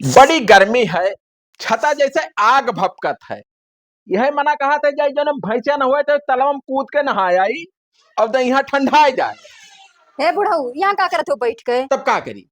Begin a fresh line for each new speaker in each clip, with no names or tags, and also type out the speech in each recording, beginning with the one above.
बड़ी गर्मी है, छता जैसे आग भपकत है। यह मना कहा था जाई जन भैंसा न हुए तो तलवा में कूद के नहाय आई अब तो यहाँ ठंडा जाए।
हे बुढ़ऊ यहाँ का करत हो बैठ के?
तब का करी?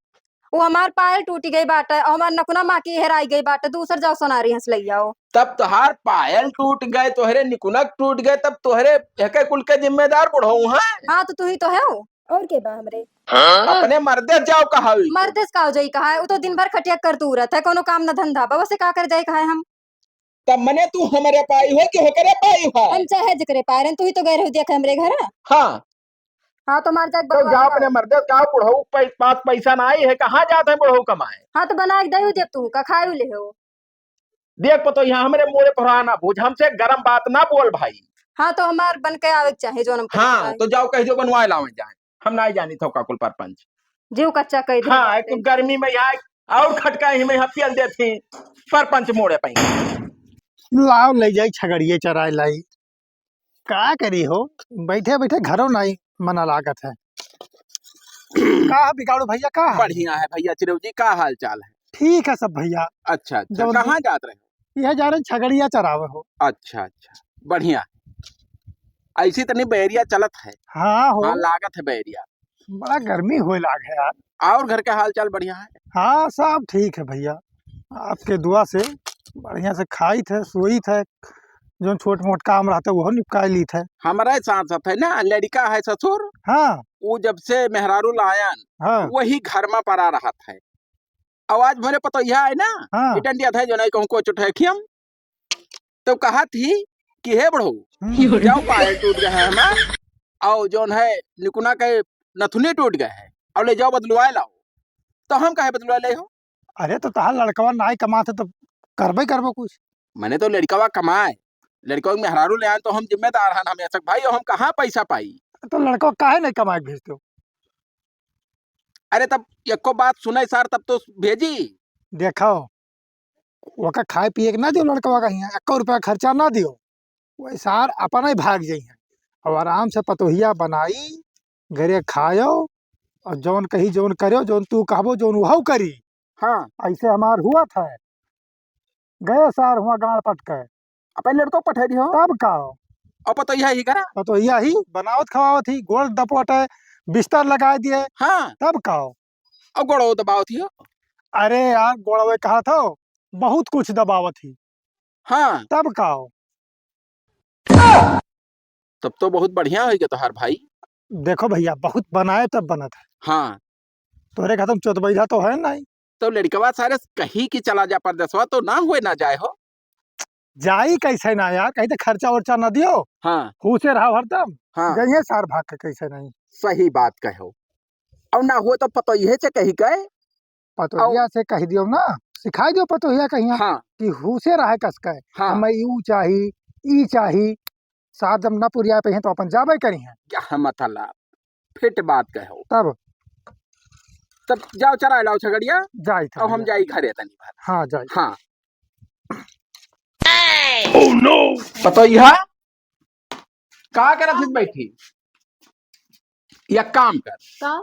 वो हमार पायल टूटी गई बाटे और हमार नकुना माँ की हेराई गई बाटे, दूसर जाओ सोनारी हंस लइया हो।
तब तुहार पायल टूट गए, तोहरे निकुनक टूट गए, तब तोहरे एके कुल के जिम्मेदार बुढ़ऊ है।
हाँ तो तू ही तो है हो। और के बा हमरे
अपने मर्दे जाओ कहा
मर्देस का हो जाई कहा है, वो तो दिन भर खटिया कर तू रहा है, कोनो काम न धंधा बा, से का कर जाए कहा है हम।
तब मने तू हमारे पाई हो कि होकरे पाई हो?
हम चाहे जिक्रे पा रहे, तू ही तो गए रहो देख हमरे घर।
हाँ
हाँ तो मार जाके
तो जाओ अपने मर्दे का बुढ़ऊ पास पैसा ना आई है, कहाँ जाते हैं बुढ़ऊ कमाए?
हाँ तो बना के दे दे तू का खाए ले हो।
देख पतो यहाँ हमरे मोरे पर ना बुझ, हमसे गरम बात ना बोल भाई।
हाँ तो हमार बन के आवे चाहे जो हम
हाँ तो जाओ कह जो बनवाए लावे जाए, हम ना जानी थो काकुल परपंच।
जीव कच्चा कह दे।
हाँ एक गर्मी में यहाँ और खटका ही में पियल देती परपंच मोड़े पाई।
लाओ ले जाई छगड़िए चराए लाई। का करी हो, बैठे बैठे घरों नहीं मना लागत है। का बिगाड़ू भैया का हाल?
बढ़िया है भैया चिरव जी, का हाल चाल है?
ठीक है सब भैया।
अच्छा अच्छा,
जब
कहाँ जात रहे हो?
यह जा रहे छगड़िया चरावे हो।
अच्छा अच्छा बढ़िया, ऐसी तो नहीं बैरिया चलत है।
हाँ हो।
हाँ लागत है बैरिया।
बड़ा गर्मी होए लाग है यार।
और घर के हाल चाल बढ़िया है?
हाँ सब ठीक है भैया, आपके दुआ से बढ़िया से खाई थे सोई थे, जो छोट मोट काम रहता है वो निपटा ली थे।
हमारे साथ साथ है ना लड़का है ससुर,
हाँ
वो जब से मेहरारू लायन
हाँ
वही घर में पड़ा रहा है। आवाज भरे पतो यह है ना
हाँ।
इटंडिया था जो नहीं कहूँ को चुठैखियम तो कहा थी कि हे बढ़ो जाओ पायल टूट गए है हमार, आओ जोन है निकुना के नथुने टूट गए हैं और ले जाओ बदलवाए लाओ। तो हम काहे बदलवाए ले हो?
अरे तो तहार लड़कवा नाई कमाते तो करबे करबो कुछ।
मैंने तो लड़कवा कमाए, लड़का में मेहरारू ले आए तो हम जिम्मेदार हैं हमेशा भाई, और हम कहाँ पैसा पाई?
तो लड़का काहे नहीं कमा के भेजते हो?
अरे तब एको बात सुने सर तब तो भेजी।
देखो वका खाए पिए के ना दियो, लड़कवा का यहाँ 1 रुपया खर्चा ना दियो, वैसार अपना ही भाग जाइ है और आराम से पतोहिया बनाई घरे खायो और जौन कही जौन करो जौन तू कहबो जौन वह करी।
हाँ
ऐसे हमार हुआ था, गए सार हुआ गाड़ पट के
अपन लड़को पठे दी हो
तब का
और पतो यह ही करा।
पतोहिया ही बनावत खवावत ही गोल दपोटे बिस्तर लगा दिए
हाँ
तब का।
और गोड़ो दबाव थी हो।
अरे यार गोड़वे कहा था बहुत कुछ दबावत ही
हाँ
तब का।
तब तो बहुत बढ़िया होगी तोहार भाई।
देखो भैया बहुत बनाए तब बनत है,
हाँ
तोरे खत्म चौथबैया तो है नहीं।
तो लड़कवा सारे कहीं की चला जा परदेसवा तो ना हुए ना जाए हो।
जाई कैसे ना यार, कहीं तो खर्चा उर्चा न दियो,
हाँ
हुसे रहो हरदम।
हाँ
गई सार भाग के कैसे नहीं।
सही बात कहो, और ना हुए तो पतो यह से कही गए।
पतोहिया से कह दियो ना, सिखाई दियो पतोहिया कहिया
हाँ
कि हुसे रहे कस के
हाँ
हमें यू चाही ई चाही, साथ जब न पुरिया पे तो अपन जाबे करी है
क्या मतलब फिट बात कहो।
तब
तब जाओ चरा लाओ छगड़िया
जाई था
और हम जाई घरे तनी भर।
हाँ जाई।
हाँ oh, no! पतो यह का करत हिस बैठी? या काम कर
का?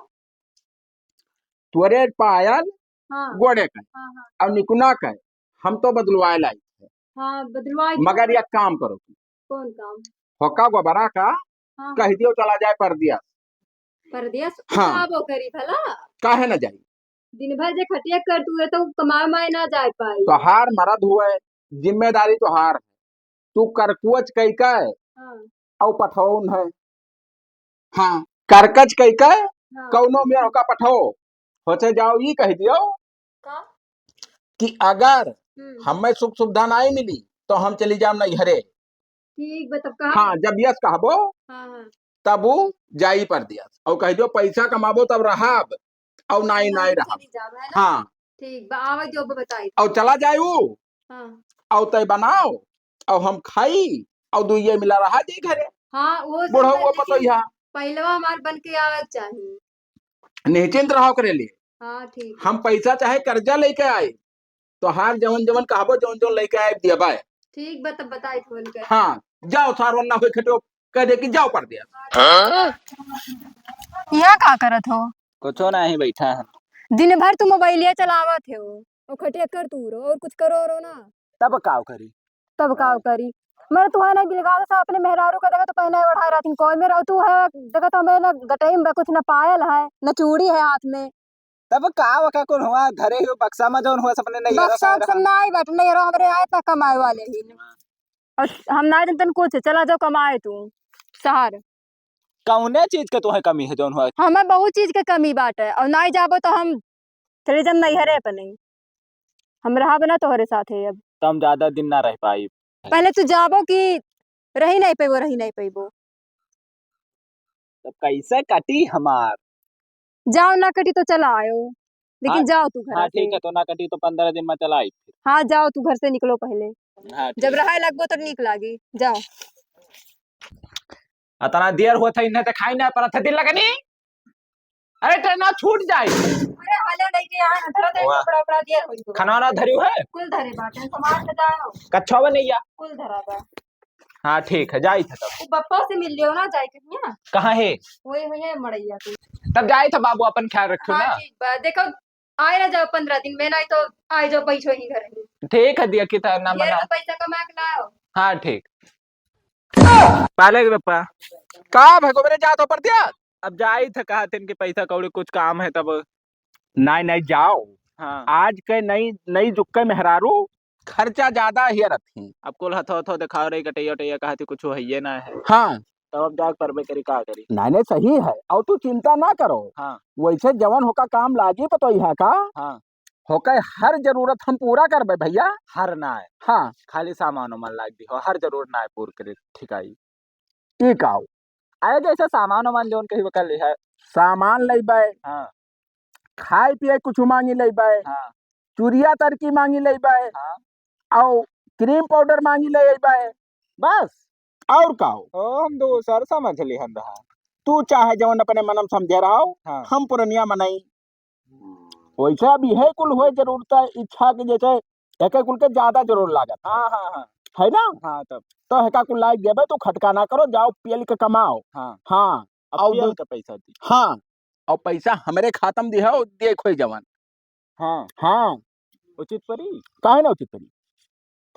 तुअरे पायल
हाँ
गोड़े कर
हाँ हाँ
और निकुना कर हम तो बदलवाए लाई थे,
हाँ बदलवा
मगर यह काम करो तुम
कौन काम?
होका गोबरा का
हाँ
कह दियो चला जाए परदिया।
परदेस
हाँ
वो करी भला
काहे न जाई?
दिन भर जे खटिया कर तू तो कमाए माए ना जा पाई।
तोहार मरद हुए जिम्मेदारी तोहार है, तू करकुच कई का
हाँ
और पठौन है। हाँ करकच कई का
हाँ
कौनो में होका पठो होचे जाओ ये कह दियो
का?
कि अगर हमें सुख सुविधा नहीं मिली तो हम चली जाम नहीं हरे।
ठीक बतब कहा।
हाँ जब यस कहबो
हाँ हाँ
तब वो जाई पर दिया और कह दो पैसा कमाबो तब रहाब और नाई नाई रहा। हाँ
ठीक बा आवे जो बताई।
और चला जाए वो
हाँ
और तय बनाओ और हम खाई और दुइये मिला रहा जी घरे।
हाँ वो
बुढ़ो वो पतो यहाँ
पहलवा हमार बन के आवे चाहिए।
निश्चिंत रहो करे लिए।
हाँ ठीक
हम पैसा चाहे कर्जा लेके आए तो हार जवन जवन कहबो जवन जवन लेके आए दिया बाय।
ठीक बा तब बताई फोन कर।
हाँ जाओ सार वरना हुए खटो कह दे कि जाओ पर दिया।
यहाँ का करत हो?
कुछ नहीं बैठा है।
दिन भर तू मोबाइलिया चलावत हो। और खटिया कर तू रो और कुछ करो रो ना।
तब काव करी।
तब का करी। मैं तो है ना बिलगा सा अपने मेहरारू का देखा तो पहले उठा रही कोई में रहो तू है देखा तो मैं ना गटई में कुछ न पायल है न चूड़ी है हाथ में।
तब काव का कौन हुआ धरे हो बक्सा में जौन हुआ सपने नहीं
बक्सा सब ना ही बैठ नहीं रहो हमरे आए तक कमाए वाले ही और हम ना दिन कुछ चला जाओ कमाए तू शहर।
कौने चीज के तुम्हें कमी है जौन हुआ?
हमें बहुत चीज के कमी बात है और ना ही जाबो तो हम चले जम नहीं हरे अपने हम रहा बना तोहरे साथ है। अब
तो हम ज्यादा दिन ना रह पाई।
पहले तू जाबो कि रही नहीं पेबो रही नहीं पेबो।
तब कैसे कटी हमार?
जाओ ना कटी तो चला आयो लेकिन जाओ तू घर
हाँ
से।
ठीक है तो ना कटी तो 15 दिन में चला आई।
हाँ जाओ तू घर से निकलो पहले।
हाँ
जब रहा लगबो तो नीक लागी जाओ।
अतना देर हुआ था इन्हें तो खाई ना पड़ा था दिन लगनी। अरे ट्रेन छूट जाए।
अरे हाले नहीं के यहाँ ना धरा दे कपड़ा उपड़ा दिया होई तो
खाना वाना धरियो है
कुल धरे बाटे सामान से जाओ
कच्छा में नहीं आ।
कुल धरा बा।
हाँ ठीक है जाई था तब।
वो बप्पा से मिल लियो ना जाए के ना
कहाँ है?
वही हुई है मड़ैया तू।
तब जाई था बाबू अपन ख्याल रखो
हाँ
ना।
ठीक बा देखो आए ना जाओ 15 दिन में नहीं तो आए जाओ पैसों ही घर में।
ठीक है दिया कि था ना
ढेर
मना।
तो पैसा कमा के लाओ।
हाँ ठीक। पाले के पप्पा का भगो मेरे जा तो पर दिया। अब जाई था कहा तिनके पैसा कौड़ी कुछ काम है तब। नहीं नहीं जाओ। हाँ आज के नई नई जुग के मेहरारू खर्चा ज्यादा ही रखी। अब कुल हथो दिखा रही कटैया टैया कहा थी कुछ है ना है। हाँ तब अब जा करबे करी का करी। नहीं नहीं सही है और तू चिंता ना करो। हाँ वैसे जवन होका काम लागी पतो यहाँ का। हाँ होके हर जरूरत हम पूरा करबे भैया। हर ना है। हाँ खाली सामान मन लाग दी हो हर जरूरत ना है पूर करे ठिकाई। ठीक आओ आए जैसे सामान वामान जोन कही बकल है सामान लेबे। हाँ खाए पिए कुछ मांगी लेबे। हाँ चूड़िया तरकी मांगी लेबे। हाँ और क्रीम पाउडर मांगी लेबे बस और का हम दूसर समझ ली हम रहा। तू चाहे जवन अपने मनम समझे रहा। हाँ हम पुरनिया मनाई वैसा भी है कुल हो जरूरत इच्छा के जैसे एक कुल के ज्यादा जरूर लागत। हाँ हाँ हाँ है ना। हाँ तब तो हेका कुल लाग देबे तू खटका ना करो जाओ पियल के कमाओ। हाँ हाँ और पियल का पैसा दी। हाँ और पैसा हमरे खाता में दिहो देखो जवान। हाँ हाँ उचित परी काहे ना उचित परी।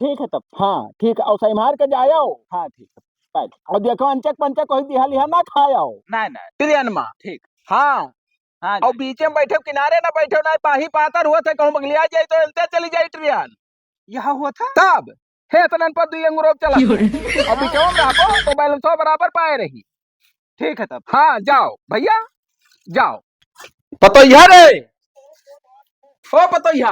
ठीक है तब। हाँ ठीक है और सही मार के जाओ। हाँ ठीक है और देखो अंचक पंचक कोई दिहा लिहा ना खाओ। नहीं नहीं ट्रेन में ठीक। हाँ हाँ और बीच में बैठे किनारे ना बैठे ना पाही पातर हुआ था कहूँ बगलिया जाए तो चलते चली जाए ट्रेन। यहाँ हुआ था तब हे तनन पर दुई अंगूर चला और बीचों में रहो तो बैलेंस बराबर पाए रही। ठीक है तब। हाँ जाओ भैया जाओ। पतोहिया रे ओ पतोहिया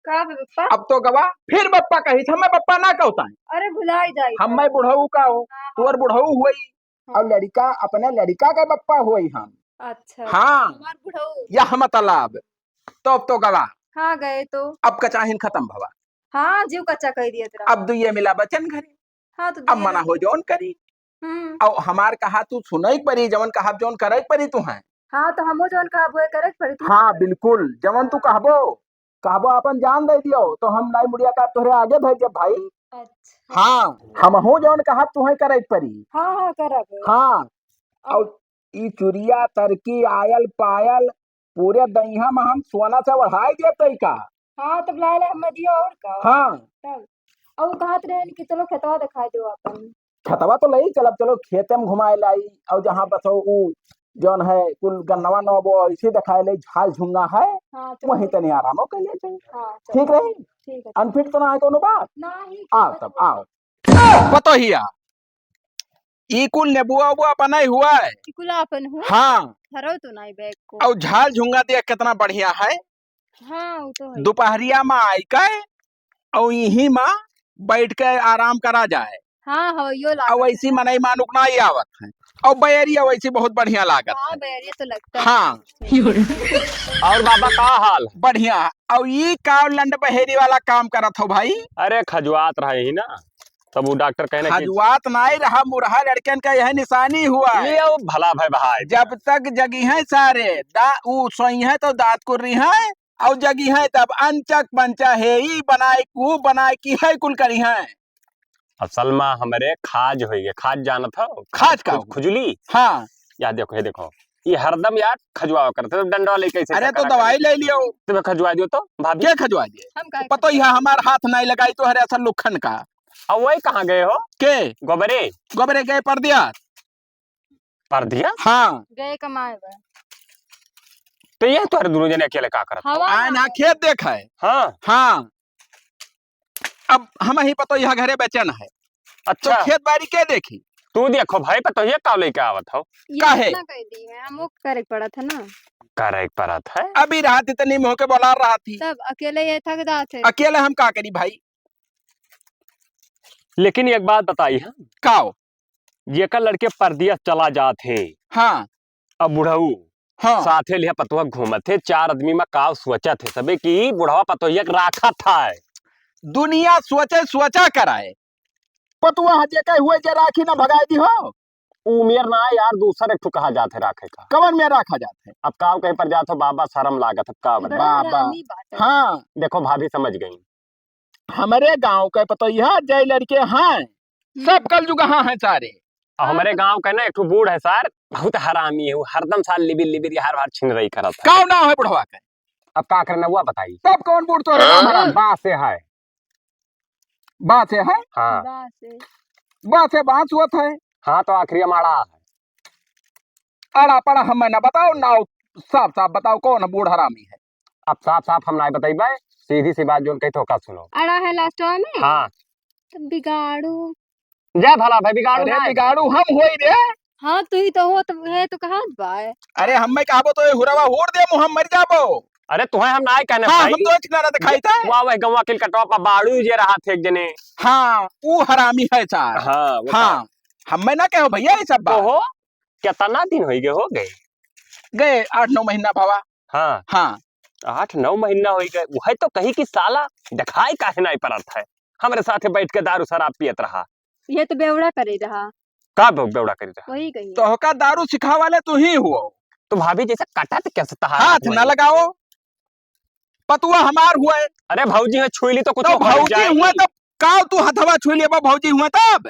का बप्पा
अब तो गवा फिर बप्पा कही था मैं बप्पा ना कहता है।
अरे भुलाई जाई
हम मैं बुढ़ऊ का हो तोर बुढ़ऊ हुई और लड़का अपने लड़का का बप्पा हुई हम।
अच्छा
हाँ
हमार बुढ़ऊ
यह मतलब तो अब तो गवा।
हाँ गए तो
अब कचाहिन खत्म भवा।
हाँ जीव कच्चा कह दिया तेरा।
अब दुए मिला बचन घरे।
हाँ तो
अब मना हो जौन करी और हमार कहा तू सुनई परी जवन कहा जौन करे परी तू है।
हाँ तो हमो जौन कहा वो करे पड़ी तू।
हाँ बिल्कुल जवन तू कहबो कहबो अपन जान दे दियो तो हम लाई मुड़िया का तोहरे आगे भेज भाई।
अच्छा
हाँ हम हो जौन कहा तू है करे परी।
हाँ हाँ करब।
हाँ और ई चुरिया तरकी आयल पायल पूरे दहिया में हम सोना से बढ़ाई देते का।
हाँ तब लाए ले हमें दियो और का।
हाँ
तब और कहत रहे कि चलो खेतवा दिखाई दो अपन।
खतवा तो लई चलब चलो खेते में घुमाए लाई और जहाँ बसो ऊ जौन है कुल गन्नवा नवो ऐसे दिखाए ले झाल झुंगा है।
हाँ चलो
वहीं तनी आरामो कर ले जाए।
हाँ
ठीक रही
ठीक है
अनफिट तो ना है कोनो बात।
नहीं
आओ तब आओ पतो हिया ई कुल नेबुआ उबुआ बनाई हुआ है।
कुला अपन हूँ।
हाँ
धरो तो नहीं बैग को।
और झाल झुंगा देख कितना बढ़िया है।
हाँ वो तो है।
दोपहरिया में आई के और यही में बैठ के आराम करा जाए।
हाँ हाँ यो
और
लागत
वैसी मनई मानुक ना ही आवत है और बैरिया वैसी बहुत बढ़िया लागत
हाँ
है।
बैरिया तो लगता है।
हाँ
और बाबा का हाल?
बढ़िया और ये काव लंड बहेरी वाला काम करत हो भाई।
अरे खजुआत रहे ही ना तब वो डॉक्टर कहने की
खजुआत नहीं रहा मुरहा लड़कन का यह निशानी हुआ है।
लिए वो भला भाई भाई
जब तक जगी है सारे ऊ सोई है तो दांत कुर्री है और जगी है तब अंचक पंचा है ई बनाए कु बनाए की है कुल करी है।
असल में हमारे खाज हो गए खाज जाना था
खाज का
खुजली।
हाँ
या देखो ये देखो ये हरदम यार खजुआ करते डंडा लेके कैसे
अरे तो दवाई ले लियो।
तुम्हें खजुआ दियो तो भाभी
क्या खजवा दिए?
हम काहे
पतो ही हमार हाथ नहीं लगाई तो हरे असल लुखन का
अब वही कहाँ गए हो
के
गोबरे
गोबरे गए पर दिया।
पर दिया
हाँ
गए कमाए बा।
तो ये तो हर दोनों जने अकेले का करत
हवा
आए
ना
ना खेत देखा है।
हाँ
हाँ अब हम ही पतो यहाँ घरे बेचन है तो
अच्छा
खेत बाड़ी के देखी।
तू देखो भाई पतो ये का लेके आवत हो
ये
काहे?
इतना कह दी है हम करे पड़ा था ना।
करे परत है
अभी रात इतनी मुँह के बोला रहा थी
तब अकेले ये थक जाते।
अकेले हम का करी भाई।
लेकिन एक बात बताई है
काओ
ये का लड़के परदिया चला जात है
हाँ
अब बुढ़ऊ
हाँ
साथे लिया पतोह घूमत थे 4 आदमी में काव सोचत थे सबे की बुढ़वा पतोहिया के राखा था
दुनिया सोचा कराए पतुआ हजे कहे हुए जे राखी ना भगाई दी हो।
उमेर ना यार दूसर एक ठो कहा जाते राखे का
कवन में रखा जाता है।
अब काव कहीं पर जात हो बाबा शर्म लागत अब का बता
बाबा।
हरामी बात है।
हाँ
देखो भाभी समझ गई
हमारे गांव के पतो यह जय लड़के हैं सब कल जुग हाँ हैं सारे।
और हमारे गांव का ना एक ठो बूढ़ है सर बहुत हरामी है वो हरदम साल लिबिर लिबिर हर बार छिन रही करत है
कौन ना है बुढ़वा के
अब का करना हुआ बताई
तब कौन बूढ़ तो नाम हराम
बा से है
बात है
हाँ
बा से
बात है बात हुआ है।
हाँ तो आखिरी हमारा
अड़ा पड़ा हमें ना बताओ ना साफ साफ बताओ कौन बूढ़ हरामी है।
अब साफ साफ हम ना बताइबे सीधी सी बात जो कही तो का सुनो
अड़ा है लास्ट में।
हाँ
तो बिगाड़ू।
जय भला भाई बिगाड़ू
अरे
ना
बिगाड़ू हम होई रे।
हाँ तू ही तो हो तो है तो कहाँ बाय।
अरे हमें कहबो तो ये हुरवा होड़ दे मुँह हम मर जाबो।
अरे तुम्हें हम ना कहने
हाँ
भाई
हम तो किनारा दिखाई था।
वाह वह गवा किल कटवा पर बाड़ू जे रहा थे एक जने
हाँ वो हरामी है सार।
हाँ वो
हाँ हमें ना कहो भैया ये सब
तो
बात
हो कितना दिन हो गए
गए 8-9 महीना भावा।
हाँ
हाँ
8-9 महीना हो गए वह तो कही कि साला दिखाई काहे नहीं पड़त है हमारे साथे बैठ के दारू शराब पियत रहा
ये तो बेवड़ा करे रहा।
का बेवड़ा करी रहा
वही कही
तो होका दारू सिखा वाले तू ही हुआ।
तो भाभी जैसे कटत कैसे तहार
हाथ न लगाओ पतुआ हमार हुआ है।
अरे भौजी है छुई ली तो कुछ
तो
हो
भौजी
जाएगी।
हुआ तब काव तू हथवा छुई लिया भौजी हुआ तब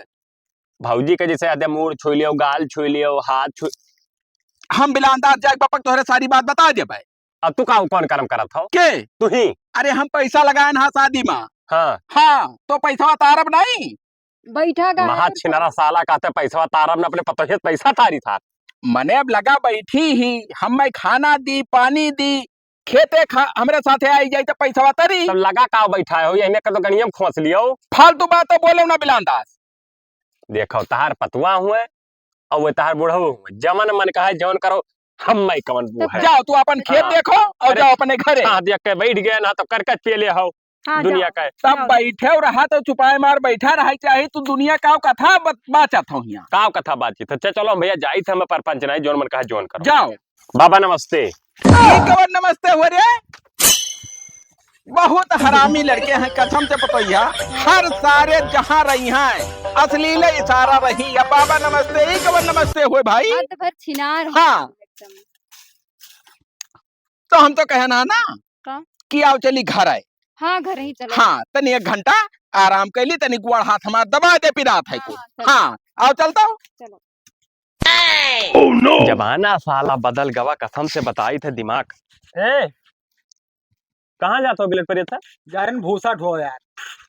भौजी के जैसे आदे मुंह छुई लियो गाल छुई लियो हाथ छुई
हम बिलांदार जाग बपक तोहरे सारी बात बता दे भाई।
अब तू का कौन कर्म करत हो
के
तू ही
अरे हम पैसा लगाए ना शादी में।
हाँ
हाँ तो पैसा तारब नहीं
बैठा का
महा छिनारा साला कहते पैसा तारब ने अपने पतोहित पैसा तारी था
मने अब लगा बैठी ही हमें खाना दी पानी दी खेते हमरे साथे आई जाई तो पैसा तरी
तब लगा का बैठा हो यही में कर तो गणियम खोस लियो
फालतू बात तो बोले ना बिलांदास।
देखो तहार पतुआ हुए और वो तहार बुढ़ऊ हुए जमन मन कहा जौन करो हम मैं कवन बू है
जाओ तू अपन खेत
हाँ।
देखो और
अरे,
जाओ अपने घरे।
हाँ देख के बैठ गए ना तो करकट पे ले हो
हाँ,
दुनिया का
तब बैठे और रहा तो छुपाए मार बैठा रहा चाहे तू दुनिया का कथा बाचत हो यहाँ
काव कथा बातचीत अच्छा चलो भैया जाई थे हमें परपंच नहीं जोन मन कहा जोन करो
जाओ।
बाबा नमस्ते
ये कवर नमस्ते हो रे बहुत हरामी लड़के हैं कसम से पतोइया हर सारे जहाँ रही हैं अश्लील इशारा रही या बाबा नमस्ते ये कवर नमस्ते हुए भाई।
हाथ भर छिनार
हाँ
एकदम।
तो हम तो कहना ना
का?
कि आओ चली घर आए।
हाँ घर ही चलो।
हाँ तनी 1 घंटा आराम कर ली तनी गुड़ हाथ हमारा दबा दे पिरात है को।
चलो।
हाँ आओ चलता हूँ।
चलो
जमाना साला बदल गवा कसम से बताई थे दिमाग ए कहाँ जाता हो बिलेट पर था
यार भूसा ढो यार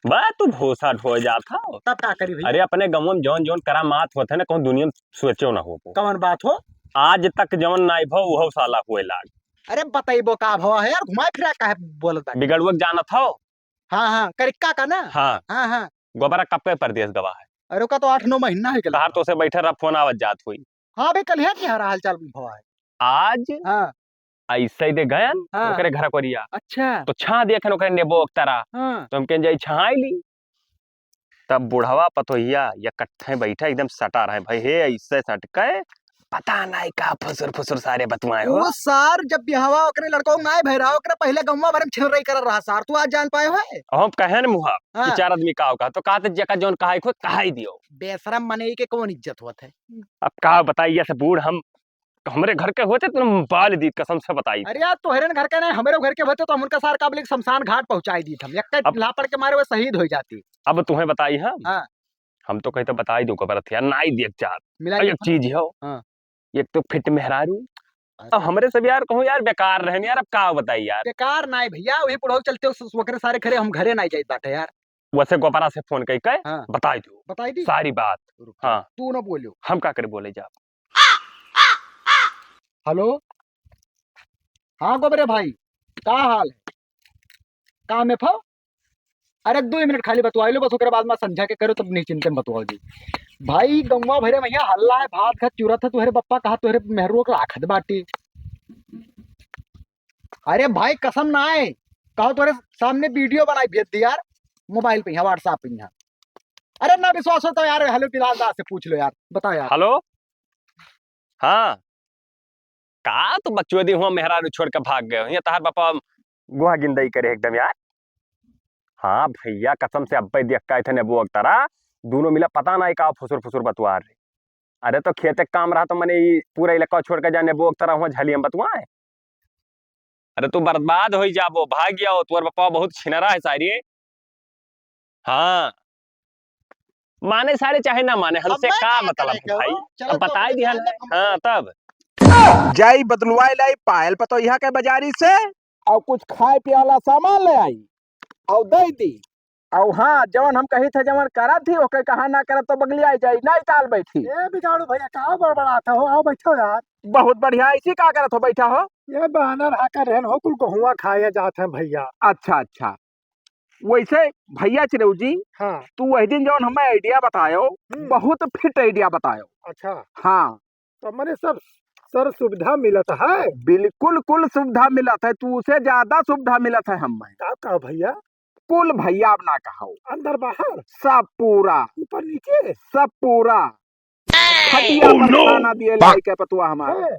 बा तू भूसा ढो जाता हो
तब का करी भैया
अरे अपने गाँव में जौन जौन करा मात होते ना कहूँ दुनिया में सोचो ना हो
कौन बात हो।
आज तक जौन नाई भो वो साला हुए लाग
अरे बताइबो का भवा है यार घुमा फिरा का है बोलत बा।
बिगड़ुआ जानत हो
हाँ हाँ करिक्का का ना।
हाँ
हाँ हाँ
गोबरा कब पे परदेश गवा है
अरे का तो 8-9 महीना है
तहार तो से बैठे रहा फोन आवत जात हुई
हाँ भाई कल है कि हाल चाल भवा है।
आज
हाँ
ऐसे ही दे गयन
हाँ।
ओकरे घर कोरिया
अच्छा
तो छा देखे ओकरे नेबो तरह
हाँ
तो हमके जाई छाई ली तब बुढ़वा पतोहिया या कट्ठे बैठा एकदम सटा रहे भाई हे ऐसे सटके पता नहीं का फुसुर फुसुर सारे बतवाए हो
वो सार जब बिहावा ओकरे लड़को नाय भय रहा ओकरे पहले गम्मा भरम छिल रही कर रहा सार तू आज जान पाए हो
और हम कहे न मुहा
हाँ।
कि 4 आदमी का होगा तो कहते जका जोन कहा खुद कहा ही दियो
बेशरम मने के कौन इज्जत होत है।
अब कहा बताइए से बूढ़ हम हमरे घर के होते तुम बाल दी कसम से बताई
अरे यार तोहरे घर के नहीं हमारे घर के होते तो हम उनका सार काबिल शमशान घाट पहुंचाई दी हम एक
अब-
लापड़ के मारे वो शहीद हो जाती।
अब तुम्हें बताई
हाँ।
हम तो कही तो बताई दो खबर यार नाई देख चाह
मिला
एक चीज हो
हाँ।
एक तो फिट मेहरारू अब हमरे सब यार कहूँ यार बेकार रहने यार, अब का बताई यार।
बेकार ना है भैया, वही बुढ़ऊ चलते वकरे सारे खड़े हम घरे नहीं जाइत बाटे यार।
वैसे गोपारा से फोन कई के
हाँ।
बताई दो
बताई दी
सारी बात। हाँ
तू ना बोलियो।
हम का करे बोले जा।
हेलो, हाँ गोबरे भाई, का हाल है? का में फो? अरे 2 मिनट खाली बतवाई लो, बस ओकरे बाद में समझा के करो तब निश्चिंत में बतवाओ जी। भाई गंगवा भरे भैया हल्ला है, भात खा चूरत है, तुहरे बप्पा कहा तुहरे मेहरू को आखत बाटी। अरे भाई कसम ना आए, कहो तुहरे सामने वीडियो बनाई भेज दी यार, मोबाइल पे यहाँ व्हाट्सएप पे यहाँ। अरे ना विश्वास हो तो यार हेलो बिलाल दास से पूछ लो यार, बताओ यार।
हेलो हाँ का तो बच्चों दी हुआ मेहरारू छोड़ के भाग गए ये तहार पापा गुहा गिंदई करे एकदम यार। हाँ भैया कसम से अब्बे देखा थे नेबू अक्तरा दोनों मिला पता नहीं का फुसुर फुसुर बतवा रहे। अरे तो खेते काम रहा तो मैंने पूरा इलाका छोड़ के जाने नेबू अक्तरा हुआ झलियम बतवा है। अरे तू बर्बाद हो जाबो, भाग गया हो, तुअर पापा बहुत छिनरा है सारी। हाँ माने सारे चाहे ना माने हमसे का मतलब है भाई, अब बता दिया ना। हाँ तब
जाई बदलवाई लाई पायल पतो यहाँ के बाजारी से और कुछ खाए पिए वाला सामान ले आई और दे दी। और हाँ जवन हम कही थे जवन करा थी ओके कहा ना करा तो बगली आई जाई नहीं टाल बैठी।
ये बिगाड़ू भैया कहाँ बड़बड़ाता हो, आओ बैठो यार।
बहुत बढ़िया, इसी का करत हो बैठा हो।
ये बहाना रहा कर रहन हो, कुल गहुआ खाया जाते हैं भैया।
अच्छा अच्छा, वैसे भैया चिरऊ जी
हाँ
तू वही दिन जवन हमें आइडिया बतायो बहुत फिट आइडिया बतायो।
अच्छा,
हाँ
तो मैंने सब सर सुविधा मिलत है।
बिल्कुल कुल सुविधा मिलत है, तू से ज्यादा सुविधा मिलत है हमें।
का कहो भैया?
कुल भैया अब ना कहो,
अंदर बाहर
सब पूरा
ऊपर नीचे
सब पूरा खटिया पर खाना दिए लाई के पतुआ हमारे
है?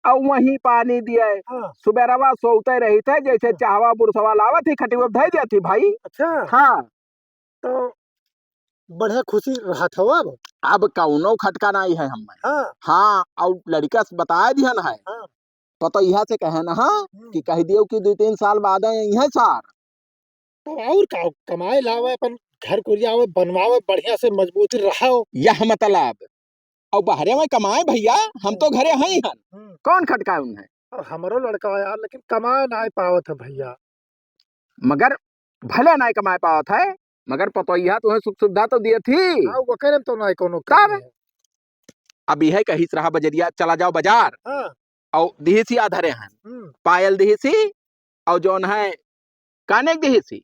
और वहीं पानी दिए।
हाँ
सुबेरवा सोते रही थे जैसे चाहवा बुरसवा लावत थी खटिया धई देती भाई।
अच्छा,
हाँ
तो बढ़िया खुशी रहा था
अब कौनो खटका नहीं है हमें।
हाँ
हाँ और लड़का से बताया दिहन है
हाँ।
पतो यहाँ से कहे ना हाँ कि कह दियो कि 2-3 साल बाद यही सार
तो और का कमाए लावे अपन घर को आवे बनवावे बढ़िया से मजबूती रहो।
यह मतलब और बाहरे में कमाए भैया, हम तो घरे हैं ही हन। कौन खटकाए उन्हें?
और हमारो लड़का यार लेकिन कमाए ना पावत है भैया।
मगर भले नहीं कमाए पावत है मगर पतोइया तुम्हें सुख सुविधा तो दिए थी।
हाँ वो करे तो ना कोनो
तब अब यह कही रहा बजरिया चला जाओ बाजार
हाँ
और दिहिसी आधरे हैं पायल दिहिसी और जौन है काने दिहिसी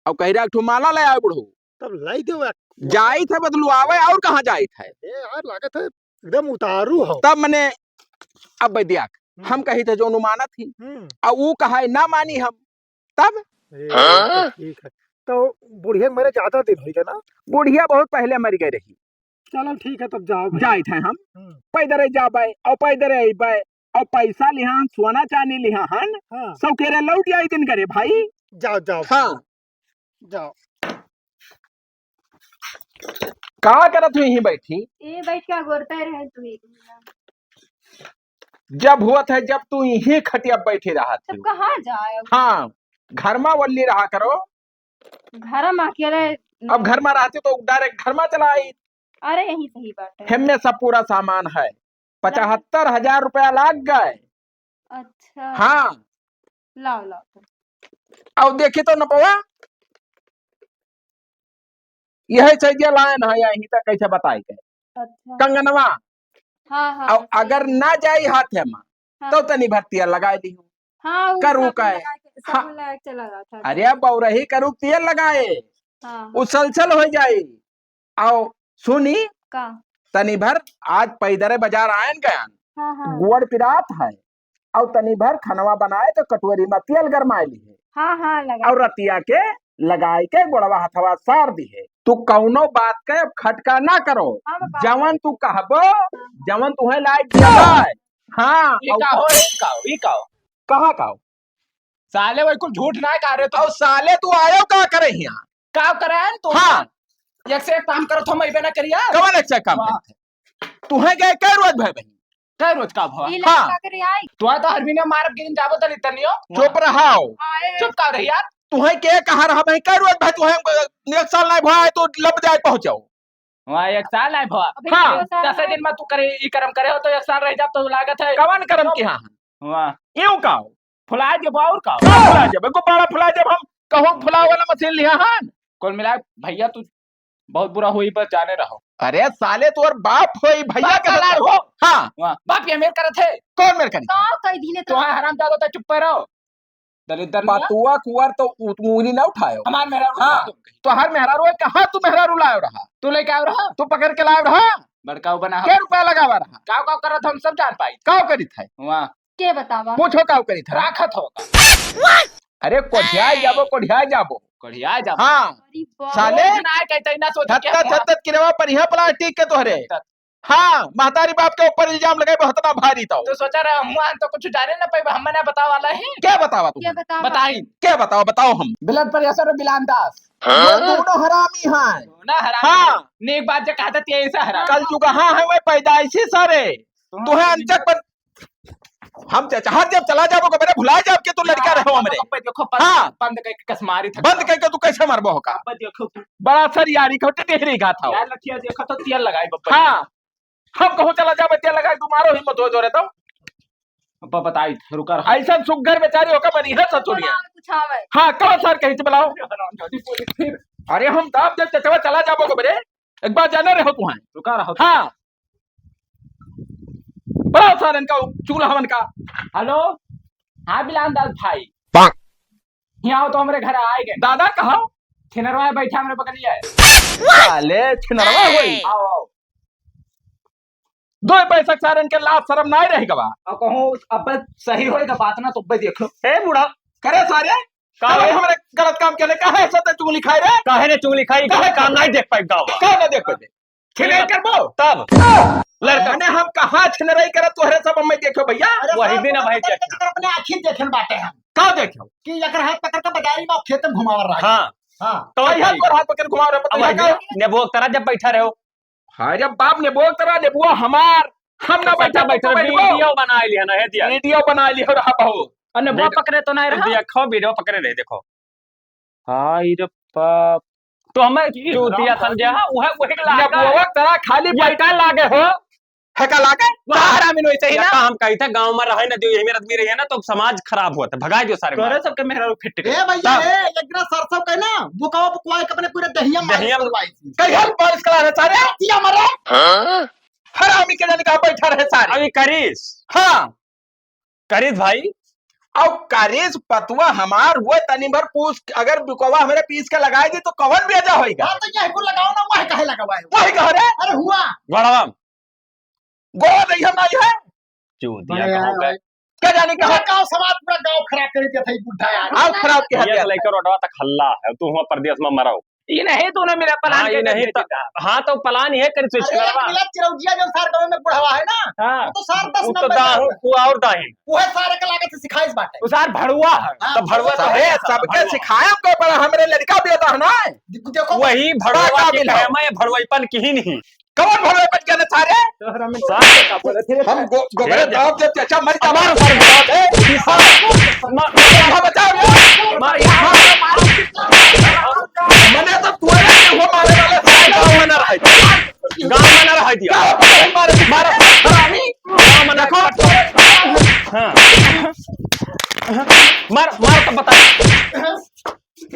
और कही रहा ठू माला ले आए बुढ़ू
तब लाई दो
जाई थे बदलू आवे और कहाँ जाई थे
यार लागत है एकदम उतारू हो।
तब मैंने अब वैद्याक हम कही थे जो अनुमाना थी और वो कहा ना मानी हम तब
ठीक है तो बुढ़िया मेरे ज्यादा दिन हो गया ना।
बुढ़िया बहुत पहले मर गई रही।
चलो ठीक है तब जाओ
जाए थे हम पैदल जाबे और पैदल अबे और पैसा लिहान सोना चांदी लिहान
हाँ।
सब केरे लौट आई दिन करे भाई।
जाओ जाओ
हाँ
जाओ।
कहा करत हुई ही बैठी
ये बैठ के गोरते रहे तू
जब हुआ था जब तू यही खटिया बैठी रहा
तब
थी।
कहाँ जाए?
हाँ घर में वल्ली रहा करो,
घर में अकेले
अब घर में रहती तो डायरेक्ट घर में चला आई।
अरे यही सही बात है।
हमने सब पूरा सामान है 75,000 रुपया लाग गए।
अच्छा
हाँ
लाओ लाओ
अब देखी तो नपवा यही सैदिया लायन है यही तक कैसे बताई के
अच्छा
कंगनवा।
हाँ हाँ
और अगर ना जाई हाथ में
हाँ।
तो तनी भर्तिया लगा दी
हाँ वो
करू
साबुन
का है।
लगा के
हाँ।
साबुन लगा के चला गया था।
अरे बौरही करू तेल लगाए
हाँ
उछलछल हो जाई। आओ सुनी
का
तनी भर आज पैदरे बाजार आयन गयान
हाँ हाँ
गुड़ पिरात है और तनी भर खनवा बनाए तो कटोरी में तेल गरमाए ली है
हाँ हाँ लगा
और रतिया के लगाई के गोड़वा हथवा सार दी है। तू कौनो बात के खटका ना करो,
हाँ, मैं
जवन तू कहबो जवन तुम्हें लाइट दिया है। हाँ कहा काओ
साले वही कुछ झूठ ना कह रहे
और साले तू आयो का करे यहाँ
का करे तो
हाँ
एक से एक काम करो तो मैं ना करिया
कवन एक से काम करते तुम्हें गए कै रोज भाई बहन
कई रोज का भवा
ये
हाँ।
लड़का करे आई
तो तो हारमोनियम मारब के दिन जाबो तनी तनियो
चुप रहाओ।
आए
चुप का रही यार
तुम्हें के कहा रहा भाई कै रोज भाई तुम्हें एक साल नहीं भाई तो लब जाए पहुंचाओ वहाँ 1 साल है भवा
अभी
हाँ,
दो साल
10
है।
दिन में तू करे ई कर्म करे हो तो 1 साल रह जा तो लागत है कवन कर्म की हाँ वहाँ यूं का फुला जब और का फुला जब को बड़ा फुला जब हम कहो फुला वाला मशीन लिया हां कुल मिला भैया तू बहुत बुरा हुई पर जाने रहो अरे साले तोर बाप होई भैया का लाड़ हो हाँ बाप ये मेर करत है कौन मेर करी
का कई दिने
तो हराम जादो तो चुप पे रहो दलित पतुआ कुंवर तो उंगली ना उठायो हमार मेहरारू हाँ तो हर मेहरारू है कहां तू मेहरारू लायो रहा तू लेके आयो रहा तू पकड़ के लायो रहा बड़काऊ बना के रुपया लगावा रहा काव काव करत हम सब जान पाई काव करी था वहां
के बतावा
पूछो काव करी था राखत होगा अरे कोढ़िया जाबो हाँ
अरे बाप
साले ना कहते ना सोच के किरवा पर यहां प्लास्टिक के तोहरे हाँ महतारी बाप के ऊपर इल्जाम लगाए हतना भारी तो सोचा रहा हम तो कुछ जाने ना पाई हम ना बतावा वाला है क्या बतावा तू
क्या बतावा
बताई क्या बताओ हम बिलन पर असर बिलान दास दोनों हरामी हैं ना हरामी हाँ नेक बात जो कहता थी ऐसा हराम कल जुगा हाँ है वह पैदाइशी सारे तू है अंचक पर हम चाहत जब चला जाबो मेरे भुला जाब के तू लड़का रहो हमरे देखो हाँ बंद करके कसमारी था बंद करके तू कैसे मरबो होगा देखो बड़ा सर यारी को टेहरी का था यार लठिया देखो तो तेल लगाई बप्पा हाँ हम कहो चला जाबे तेल लगाई तुम्हारो हिम्मत हो जोरे तो अब बताई रुका ऐसा सुगर बेचारी होकर बनी है सतुरिया
कुछ आवे
हाँ कौन सर कहीं से बुलाओ अरे हम दाब जब चचवा चला जाबो मेरे एक बार जाने रहो तू है रुका रहो हाँ बड़ा सारन का चूल्हा हवन का हेलो हाँ बिलान दास भाई यहाँ आओ तो हमारे घर आए गए दादा कहा छिनरवा बैठा हमने पकड़ लिया है साले छिनरवा होई आओ आओ 2 पैसा सारन के लाभ शर्म ना रहेगा बा अब कहूं अब सही होएगा बात ना तो बे देख लो ए बूढ़ा करे सारे काहे हमरे गलत काम केले काहे सते चुगली खाई रे काहे ने चुगली खाई काहे काम नहीं देख पाई गांव काहे ना देख पाई छिनराई करबो तब लड़का ने हम कहां छिनराई करत तोहरे सब मैं देखो भैया वही दिन भाई देख
अपने आंखें देखन बाटे हम
का देखो
कि एकर हाथ पकड़ के बाजारी में खेत में घुमावर रहा
हाँ
हां
तो यहां पर हाथ पकड़ घुमा रहे
अब नेबो तरह जब बैठा रहे हो
अरे बाप ने बोल तरह ने बुआ हमार हम ना बैठा
वीडियो बना लिया ना है दिया
वीडियो बना लिया रहा बहू अने वो पकड़े तो नहीं रहा
दिया खो वीडियो पकड़े रहे देखो हाय रे बाप तो हमें चूतिया समझे हां वही लागा
वो तरह खाली बैठा लागे हो है का लागे बाहर में नहीं चाहिए ना
हम कही था गांव में रहे ना जो यही में आदमी रहे ना तो समाज खराब हुआ था भगाए जो सारे
तोरे सबके मेहरा फिट
ए भैया ए एकरा सरसों के ना बुकावा बुकवाए के अपने पूरे दहिया
दहिया
कई हम बारिश करा रहे सारे
तिया मरे
हरामी के जाने का बैठा रहे सारे
अभी करीस
हां
करीस भाई
और करीस पतुआ हमार हुए तनी भर पूछ अगर बुकवा हमारे पीस के लगाए दी तो कवन बेजा होएगा
हां तो यही को लगाओ ना वही काहे लगावाए
वही कह रे
अरे हुआ
गड़वा
गोवा नहीं हम आई है
चूतिया कहो गए
क्या जाने का
गांव समाज पूरा गांव खराब कर दिया था ये बुढ़ा यार
आप खराब के
ये लेकर रोडवा तक हल्ला है तू वहां परदेश में मरो
ये नहीं तूने मेरा पलान
ये नहीं हां तो पलान ही है कर स्विच
अरे
करवा
मिला चिरौजिया जो सार गांव में बुढ़ावा है ना
हां
वो तो सार 10
तो
नंबर
दाहू को और दाही
वो है सारे के लागत से सिखाइस बाटे
उसार भड़ुआ है
तो भड़ुआ तो
अरे सबके सिखाया को पर हमरे लड़का भी होता है ना
देखो
वही भड़ुआ की कहमा ये भड़ुआपन की ही नहीं
कौन भड़ुआ बच गए सारे हम गोबरे दाव जब चाचा मर जा मारो सारे बचाओ मने तो तुरे हो मारे वाले गांव में ना रह दिया मारो हरामी गांव में देखो हां
मार मार तो बता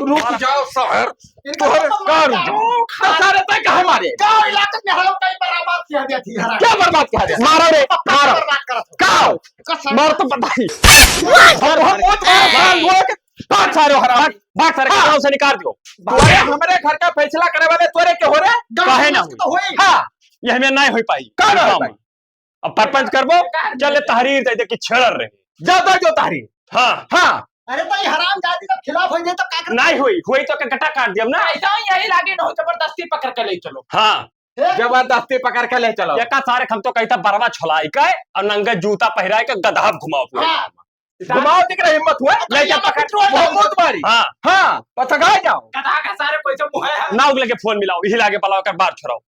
रुक जाओ शहर तोहरे का रुक जाओ सारे तक हमारे
गांव इलाके में हम कई बर्बाद किया दिया थी हरा
क्या बर्बाद किया दिया मारो रे मारो
बर्बाद करत
काओ मार तो बताई हम मौत मार बात सारे हराम
बात सारे गांव से निकाल दो
तोरे हमरे घर का फैसला करे वाले तोरे के हो रे
काहे ना
होई
हां
ये हमें नहीं हो पाई
का ना हो पाई
अब परपंच करबो चले तहरीर दे दे कि छेड़ रहे
ज्यादा जो तारी
हां
हां
अरे तो ये हराम जाति के खिलाफ हो जाए तो का कर
नहीं हुई तो कटा काट दिया ना
ऐसा यही लागे न हो जबरदस्ती पकड़ के ले चलो
हां
जबरदस्ती पकड़ के ले चलो
एका सारे हम तो कहता बरवा छुलाई के और नंगे जूता पहराए के गधा घुमाओ पूरे
घुमाओ दिख रहा हिम्मत हुआ
लेके पकड़
बहुत मारी
हां
हां पथगा जाओ
गधा का सारे पैसे मुहे है
नाव लेके फोन मिलाओ यही लागे पलाव कर बाहर छोड़ाओ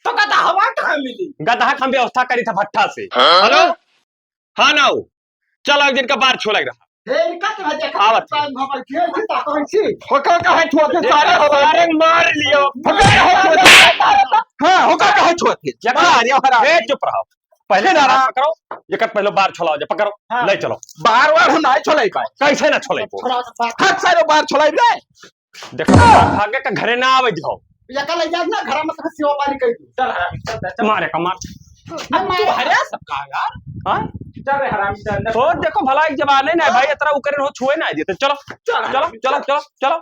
तो गधा हवा कहां मिली
गधा हम व्यवस्था करी था भट्टा से हेलो हां नाव चलो एक दिन का बाहर छोड़ रहा
हे इनका तो देखा
आवत
टाइम हम खेल थी ता कौन सी
होका का है ठोके सारे
सारे मार लियो
हाँ होका कहे छोड़ के
या
बड़ा आर्या हरा
ए चुप रहो पहले ना पकड़ो ये कर पहले बार छोड़ाओ जे पकड़ो
हाँ।
ले चलो
बार बार हम ना छोड़ाई पाए
कैसे ना छोड़े को
थोड़ा सा बात
हक सारे बार छोड़ाई रे
देखो भागे का घरे ना आवे जाओ
या कल इजाज ना घर में सब सेवा पानी कही चल हरामी चल
मारे का मार
अब तू हरा सबका यार
हां
चल रे हरामी चल
तो देखो भला एक जवान है ना भाई इतना उ करे हो छुए ना देते चलो चलो चलो चलो चलो